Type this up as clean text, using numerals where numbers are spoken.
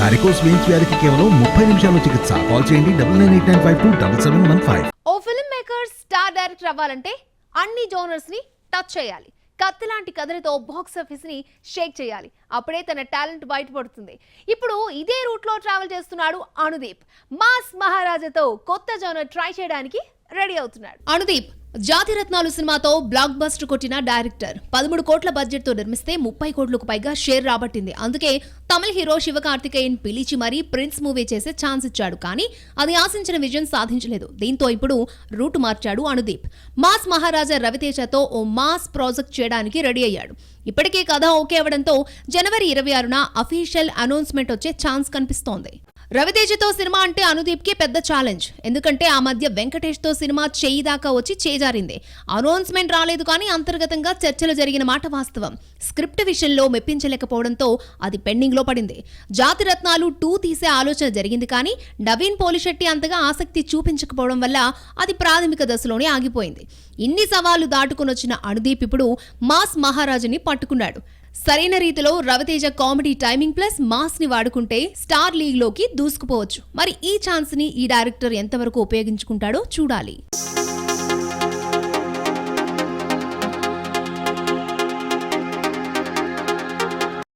Varicose veins వ్యాధికి కేవలం 30 నిమిషాల్లో చికిత్స. కాల్ చేయండి 9989527715. ఓ ఫిల్మ్ మేకర్ స్టార్ డైరెక్టర్ అవ్వాలంటే అన్ని జోనర్స్ ని టచ్ చేయాలి. కత్తి లాంటి కథలతో బాక్స్ ఆఫీస్ ని షేక్ చేయాలి. అప్పుడే తన టాలెంట్ బయటపడుతుంది. ఇప్పుడు ఇదే రూట్ లో ట్రావెల్ చేస్తున్నాడు అనుదీప్. మాస్ మహారాజాతో కొత్త జోనర్ ట్రై చేయడానికి రెడీ అవుతున్నాడు. అనుదీప్ జాతిరత్నాలు సినిమాతో బ్లాక్ బస్టర్ కొట్టిన డైరెక్టర్. 13 కోట్ల బడ్జెట్ తో నిర్మిస్తే 30 కోట్లకు పైగా షేర్ రాబట్టింది. అందుకే తమిళ హీరో శివకార్తికేయన్ పిలిచి మరీ ప్రిన్స్ మూవీ చేసే ఛాన్స్ ఇచ్చాడు. కానీ అది ఆశించిన విజయం సాధించలేదు. దీంతో ఇప్పుడు రూట్ మార్చాడు అనుదీప్. మాస్ మహారాజా రవితేజతో ఓ మాస్ ప్రాజెక్ట్ చేయడానికి రెడీ అయ్యాడు. ఇప్పటికే కథ ఓకే అవడంతో జనవరి 26న అఫీషియల్ అనౌన్స్మెంట్ వచ్చే ఛాన్స్ కనిపిస్తోంది. రవితేజతో సినిమా అంటే అనుదీప్ కి పెద్ద ఛాలెంజ్. ఎందుకంటే ఆ మధ్య వెంకటేష్ తో సినిమా చేయి దాకా వచ్చి చేజారింది. అనౌన్స్మెంట్ రాలేదు కానీ అంతర్గతంగా చర్చలు జరిగిన మాట వాస్తవం. స్క్రిప్ట్ విషయంలో మెప్పించలేకపోవడంతో అది పెండింగ్ లో పడింది. జాతిరత్నాలు 2 తీసే ఆలోచన జరిగింది కానీ నవీన్ పోలిశెట్టి అంతగా ఆసక్తి చూపించకపోవడం వల్ల అది ప్రాథమిక దశలోనే ఆగిపోయింది. ఇన్ని సవాళ్లు దాటుకునొచ్చిన అనుదీప్ ఇప్పుడు మాస్ మహారాజుని పట్టుకున్నాడు. సరైన రీతిలో Ravi Teja comedy timing plus mass ని వాడుకుంటే స్టార్ లీగ్ లోకి దూసుకుపోవచ్చు. మరి ఈ ఛాన్స్ ని ఈ డైరెక్టర్ ఎంతవరకు ఉపయోగించుకుంటాడో చూడాలి.